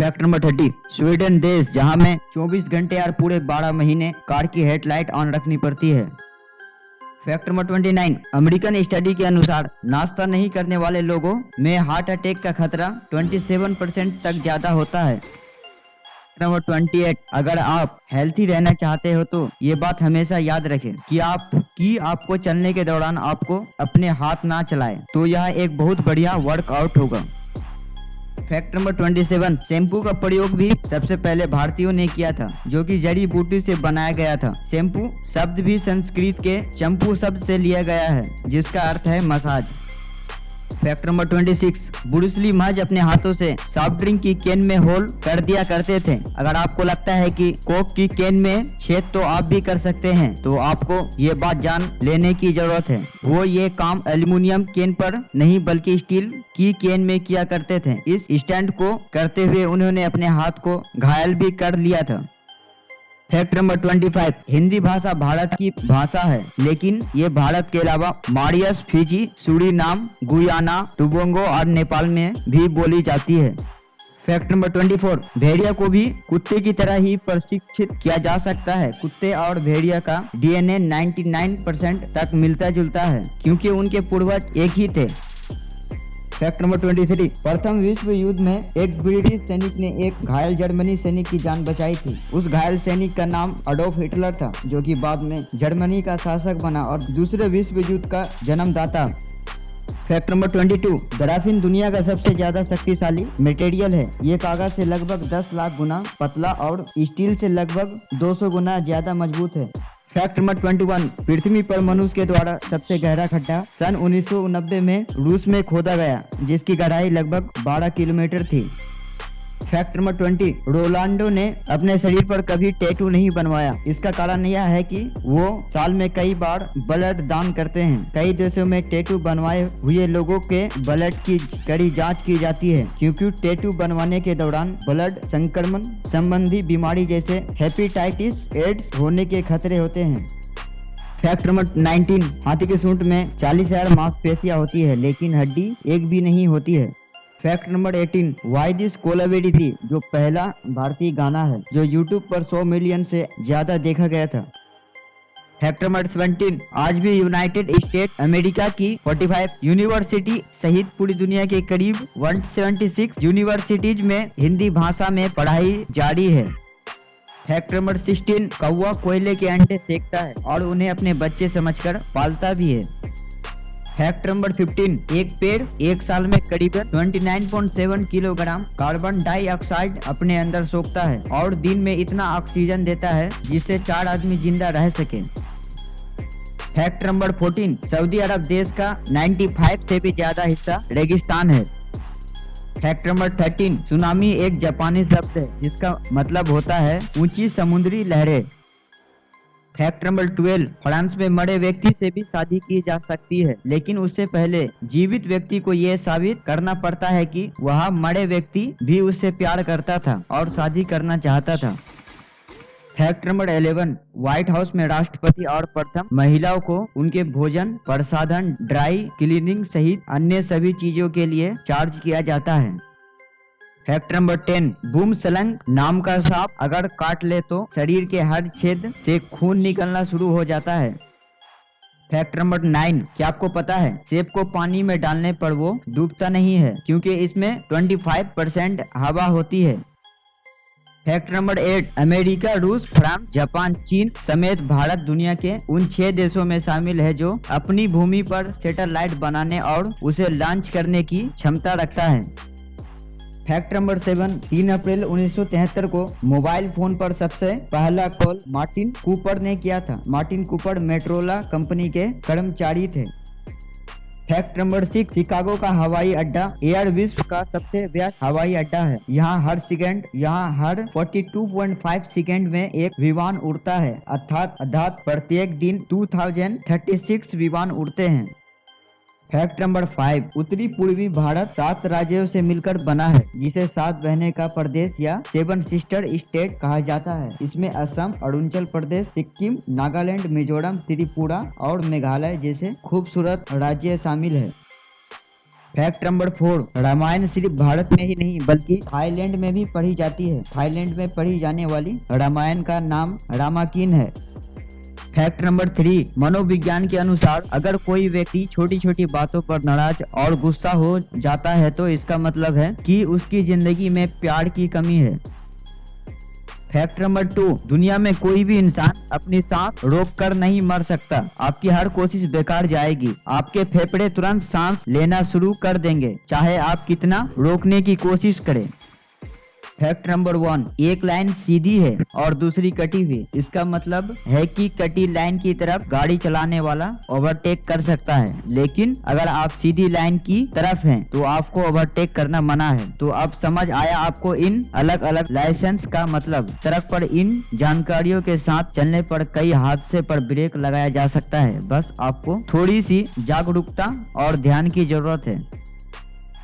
Fact number 30, Sweden देश जहां में 24 घंटे और पूरे 12 महीने कार की हेडलाइट ऑन रखनी पड़ती है। फैक्ट नंबर 29, अमेरिकन स्टडी के अनुसार नाश्ता नहीं करने वाले लोगों में हार्ट अटैक का खतरा 27% तक ज्यादा होता है। नंबर 28, अगर आप हेल्थी रहना चाहते हो तो ये बात हमेशा याद रखें कि आपको चलने के दौरान आपको अपने हाथ ना चलाएं, तो यह एक बहुत बढ़िया वर्कआउट होगा। फैक्ट नंबर 27, शैम्पू का प्रयोग भी सबसे पहले भारतीयों ने किया था, जो कि जड़ी बूटी से बनाया गया था। शैम्पू शब्द भी संस्कृत के चंपू शब्द से लिया गया है, जिसका अर्थ है massage. Fact number 26, Bruce Lee महज अपने हाथों से सॉफ्ट ड्रिंक की कैन में होल कर दिया करते थे। अगर आपको लगता है कि कोक की कैन में छेद तो आप भी कर सकते हैं, तो आपको ये बात जान लेने की जरूरत है। वो ये काम एल्युमिनियम कैन पर नहीं बल्कि स्टील की कैन में किया करते थे। इस स्टंट को करते हुए उन्होंने अपने हाथ को घायल भी कर लिया था। फैक्ट नंबर 25, हिंदी भाषा भारत की भाषा है, लेकिन ये भारत के अलावा Mauritius, Fiji, Suriname, Guyana, Tobago और नेपाल में भी बोली जाती है। फैक्ट नंबर 24, भेड़िया को भी कुत्ते की तरह ही प्रशिक्षित किया जा सकता है। कुत्ते और भेड़िया का डीएनए 99% तक मिलता जुलता है, क्योंकि उनके पूर्वज एक ही थे। फैक्ट नंबर 23, प्रथम विश्व युद्ध में एक ब्रिटिश सैनिक ने एक घायल जर्मनी सैनिक की जान बचाई थी। उस घायल सैनिक का नाम अडोल्फ हिटलर था, जो कि बाद में जर्मनी का शासक बना और दूसरे विश्व युद्ध का जन्मदाता। फैक्ट नंबर 22, ग्राफीन दुनिया का सबसे ज्यादा शक्तिशाली मटेरियल है। ये कागज से लगभग 10 लाख गुना पतला और स्टील से लगभग 200 गुना ज्यादा मजबूत है। फैक्ट नंबर 21, पृथ्वी पर मनुष्य के द्वारा सबसे गहरा खड्डा सन 1990 में रूस में खोदा गया, जिसकी गहराई लगभग 12 किलोमीटर थी। फैक्ट नंबर 20, रोनाल्डो ने अपने शरीर पर कभी टैटू नहीं बनवाया। इसका कारण यह है कि वो साल में कई बार ब्लड दान करते हैं। कई देशों में टैटू बनवाए हुए लोगों के ब्लड की कड़ी जांच की जाती है, क्योंकि टैटू बनवाने के दौरान ब्लड संक्रमण संबंधी बीमारी जैसे हेपेटाइटिस, एड्स होने के खतरे होते हैं। फैक्ट नंबर 19, हाथी के सूंड में 40,000 मांसपेशियां होती है, लेकिन हड्डी एक भी नहीं होती है। Fact number 18, why this Kolaveri थी जो पहला भारतीय गाना है, जो YouTube पर 100 मिलियन से ज्यादा देखा गया था। फैक्ट नंबर 17, आज भी यूनाइटेड स्टेट अमेरिका की 45 यूनिवर्सिटी सहित पूरी दुनिया के करीब 176 यूनिवर्सिटीज में हिंदी भाषा में पढ़ाई जारी है। फैक्ट नंबर 16, कौवा कोयले के अंडे सेकता है और उन्हें अपने बच्चे समझकर पालता भी है। फैक्ट नंबर 15, एक पेड़ एक साल में करीबन 29.7 किलोग्राम कार्बन डाइऑक्साइड अपने अंदर सोखता है और दिन में इतना ऑक्सीजन देता है जिससे 4 आदमी जिंदा रह सके। फैक्ट नंबर 14, सऊदी अरब देश का 95 से भी ज्यादा हिस्सा रेगिस्तान है। फैक्ट नंबर 13, सुनामी एक जापानी शब्द है जिसका मतलब होता है ऊंची समुद्री लहरें। फैक्ट नंबर 12, फ्रांस में मरे व्यक्ति से भी शादी की जा सकती है, लेकिन उससे पहले जीवित व्यक्ति को यह साबित करना पड़ता है कि वह मरे व्यक्ति भी उससे प्यार करता था और शादी करना चाहता था। फैक्ट नंबर 11, व्हाइट हाउस में राष्ट्रपति और प्रथम महिलाओं को उनके भोजन, प्रसाधन, ड्राई क्लीनिंग सहित अन्य सभी चीजों के लिए चार्ज किया जाता है। फैक्ट नंबर 10, बूमसलंग नाम का सांप अगर काट ले तो शरीर के हर छेद से खून निकलना शुरू हो जाता है। फैक्ट नंबर 9, क्या आपको पता है सेब को पानी में डालने पर वो डूबता नहीं है, क्योंकि इसमें 25% हवा होती है। फैक्ट नंबर 8, अमेरिका, रूस, फ्रांस, जापान, चीन समेत भारत दुनिया के उन 6 देशों में शामिल है जो अपनी भूमि पर सैटेलाइट बनाने और उसे लॉन्च करने की क्षमता रखता है। फैक्ट नंबर 7, 3 अप्रैल 1973 को मोबाइल फोन पर सबसे पहला कॉल मार्टिन कूपर ने किया था। मार्टिन कूपर मेट्रोला कंपनी के कर्मचारी थे। फैक्ट नंबर 6, शिकागो का हवाई अड्डा एयर विश्व का सबसे व्यस्त हवाई अड्डा है। यहाँ हर 42.5 सेकेंड में एक विमान उड़ता है, अर्थात प्रत्येक दिन 2036 विमान उड़ते हैं। फैक्ट नंबर 5, उत्तरी पूर्वी भारत 7 राज्यों से मिलकर बना है, जिसे 7 बहने का प्रदेश या 7 सिस्टर स्टेट कहा जाता है। इसमें असम, अरुणाचल प्रदेश, सिक्किम, नागालैंड, मिजोरम, त्रिपुरा और मेघालय जैसे खूबसूरत राज्य शामिल है। फैक्ट नंबर 4, रामायण सिर्फ भारत में ही नहीं बल्कि थाईलैंड में भी पढ़ी जाती है। थाईलैंड में पढ़ी जाने वाली रामायण का नाम रामाकीन है। फैक्ट नंबर 3, मनोविज्ञान के अनुसार अगर कोई व्यक्ति छोटी छोटी बातों पर नाराज और गुस्सा हो जाता है तो इसका मतलब है कि उसकी जिंदगी में प्यार की कमी है। फैक्ट नंबर 2, दुनिया में कोई भी इंसान अपनी सांस रोक कर नहीं मर सकता। आपकी हर कोशिश बेकार जाएगी। आपके फेफड़े तुरंत सांस लेना शुरू कर देंगे, चाहे आप कितना रोकने की कोशिश करें। फैक्ट नंबर 1, एक लाइन सीधी है और दूसरी कटी हुई। इसका मतलब है कि कटी लाइन की तरफ गाड़ी चलाने वाला ओवरटेक कर सकता है, लेकिन अगर आप सीधी लाइन की तरफ हैं तो आपको ओवरटेक करना मना है। तो अब समझ आया आपको इन अलग अलग लाइसेंस का मतलब। सड़क पर इन जानकारियों के साथ चलने पर कई हादसे पर ब्रेक लगाया जा सकता है। बस आपको थोड़ी सी जागरूकता और ध्यान की जरूरत है।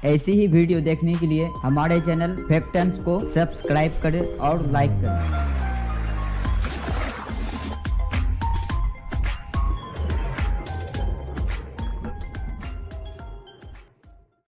ऐसी ही वीडियो देखने के लिए हमारे चैनल फैक्टन्स को सब्सक्राइब करें और लाइक करें।